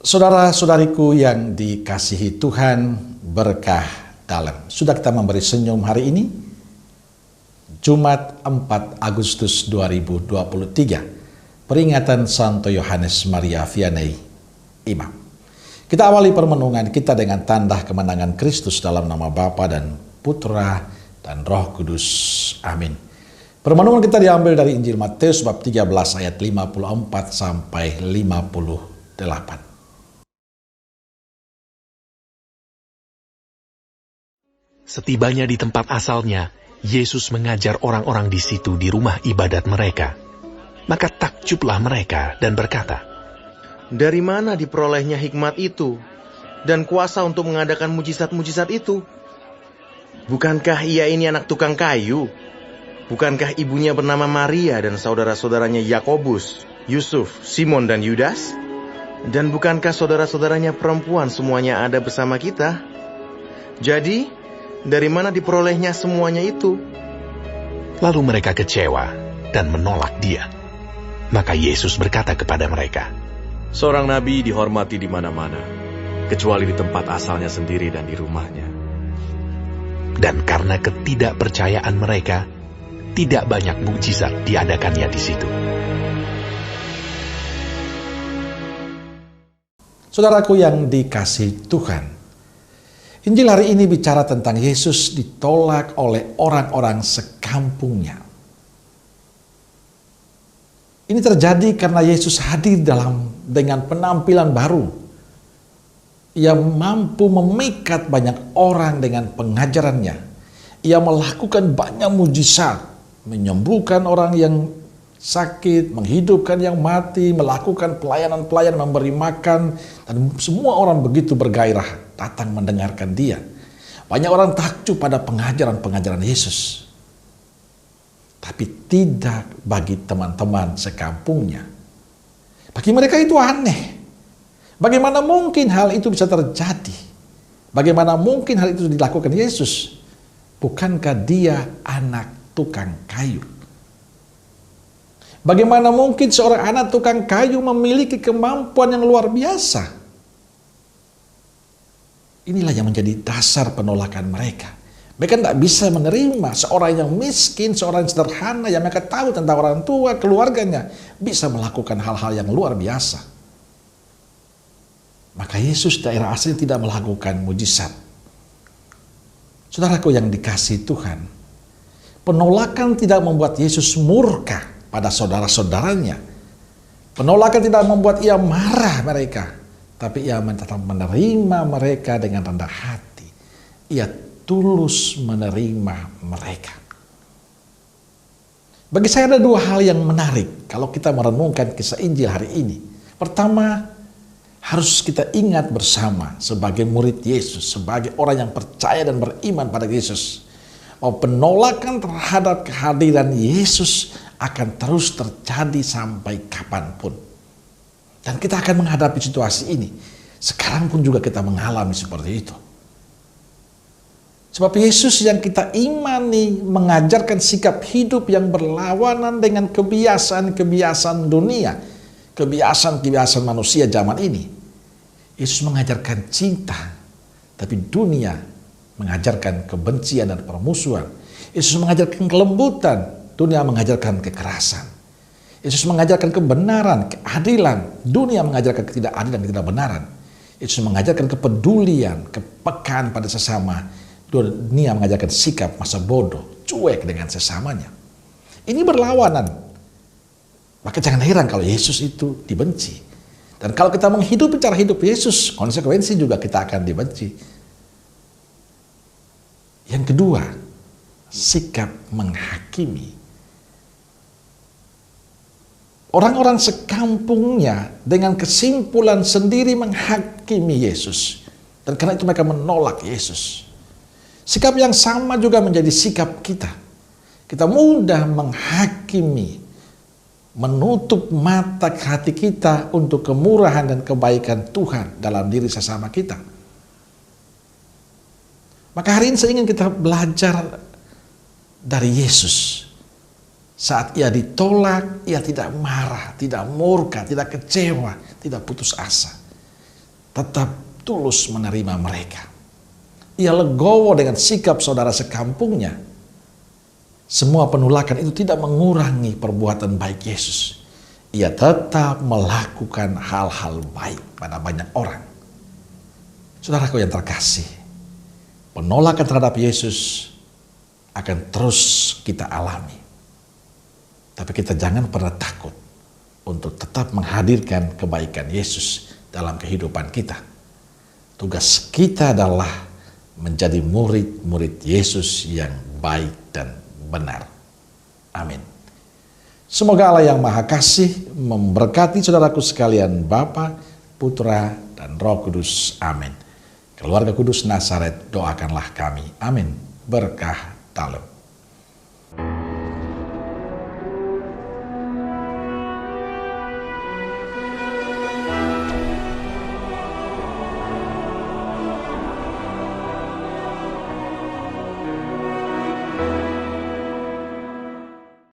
Saudara-saudariku yang dikasihi Tuhan, berkah dalam. Sudah kita memberi senyum hari ini, Jumat 4 Agustus 2023, peringatan Santo Yohanes Maria Vianney, Imam. Kita awali permenungan kita dengan tanda kemenangan Kristus dalam nama Bapa dan Putra dan Roh Kudus. Amin. Permenungan kita diambil dari Injil Matius bab 13 ayat 54 sampai 58. Setibanya di tempat asalnya, Yesus mengajar orang-orang di situ di rumah ibadat mereka. Maka takjublah mereka dan berkata, "Dari mana diperolehnya hikmat itu dan kuasa untuk mengadakan mujizat-mujizat itu? Bukankah ia ini anak tukang kayu? Bukankah ibunya bernama Maria dan saudara-saudaranya Yakobus, Yusuf, Simon dan Yudas? Dan bukankah saudara-saudaranya perempuan semuanya ada bersama kita? Jadi, dari mana diperolehnya semuanya itu?" Lalu mereka kecewa dan menolak dia. Maka Yesus berkata kepada mereka, "Seorang nabi dihormati di mana-mana, kecuali di tempat asalnya sendiri dan di rumahnya." Dan karena ketidakpercayaan mereka, tidak banyak mukjizat diadakannya di situ. Saudaraku yang dikasihi Tuhan, Injil hari ini bicara tentang Yesus ditolak oleh orang-orang sekampungnya. Ini terjadi karena Yesus hadir dengan penampilan baru. Ia mampu memikat banyak orang dengan pengajarannya. Ia melakukan banyak mujizat, menyembuhkan orang yang sakit, menghidupkan yang mati, melakukan pelayanan-pelayanan, memberi makan, dan semua orang begitu bergairah datang mendengarkan dia. Banyak orang takjub pada pengajaran-pengajaran Yesus. Tapi tidak bagi teman-teman sekampungnya. Bagi mereka itu aneh. Bagaimana mungkin hal itu bisa terjadi? Bagaimana mungkin hal itu dilakukan Yesus? Bukankah dia anak tukang kayu? Bagaimana mungkin seorang anak tukang kayu memiliki kemampuan yang luar biasa? Inilah yang menjadi dasar penolakan mereka. Mereka tidak bisa menerima seorang yang miskin, seorang yang sederhana, yang mereka tahu tentang orang tua, keluarganya, bisa melakukan hal-hal yang luar biasa. Maka Yesus daerah asli tidak melakukan mujizat. Saudaraku yang dikasihi Tuhan, penolakan tidak membuat Yesus murka pada saudara-saudaranya. Penolakan tidak membuat ia marah mereka, tapi ia tetap menerima mereka dengan rendah hati. Ia tulus menerima mereka. Bagi saya ada dua hal yang menarik kalau kita merenungkan kisah Injil hari ini. Pertama, harus kita ingat bersama sebagai murid Yesus, sebagai orang yang percaya dan beriman pada Yesus, bahwa penolakan terhadap kehadiran Yesus akan terus terjadi sampai kapanpun. Dan kita akan menghadapi situasi ini. Sekarang pun juga kita mengalami seperti itu. Sebab Yesus yang kita imani mengajarkan sikap hidup yang berlawanan dengan kebiasaan-kebiasaan dunia, kebiasaan-kebiasaan manusia zaman ini. Yesus mengajarkan cinta, tapi dunia mengajarkan kebencian dan permusuhan. Yesus mengajarkan kelembutan, dunia mengajarkan kekerasan. Yesus mengajarkan kebenaran, keadilan, dunia mengajarkan ketidakadilan, ketidakbenaran. Yesus mengajarkan kepedulian, kepekaan pada sesama, dunia mengajarkan sikap masa bodoh, cuek dengan sesamanya. Ini berlawanan. Maka jangan heran kalau Yesus itu dibenci. Dan kalau kita menghidupi cara hidup Yesus, konsekuensi juga kita akan dibenci. Yang kedua, sikap menghakimi. Orang-orang sekampungnya dengan kesimpulan sendiri menghakimi Yesus. Dan karena itu mereka menolak Yesus. Sikap yang sama juga menjadi sikap kita. Kita mudah menghakimi, menutup mata hati kita untuk kemurahan dan kebaikan Tuhan dalam diri sesama kita. Maka hari ini saya ingin kita belajar dari Yesus. Saat ia ditolak, ia tidak marah, tidak murka, tidak kecewa, tidak putus asa. tetap tulus menerima mereka. Ia legowo dengan sikap saudara sekampungnya. Semua penolakan itu tidak mengurangi perbuatan baik Yesus. Ia tetap melakukan hal-hal baik pada banyak orang. Saudaraku yang terkasih, penolakan terhadap Yesus akan terus kita alami. Tapi kita jangan pernah takut untuk tetap menghadirkan kebaikan Yesus dalam kehidupan kita. Tugas kita adalah menjadi murid-murid Yesus yang baik dan benar. Amin. Semoga Allah yang Maha Kasih memberkati saudaraku sekalian, Bapa, Putra, dan Roh Kudus. Amin. Keluarga Kudus Nazaret, doakanlah kami. Amin. Berkah Talib.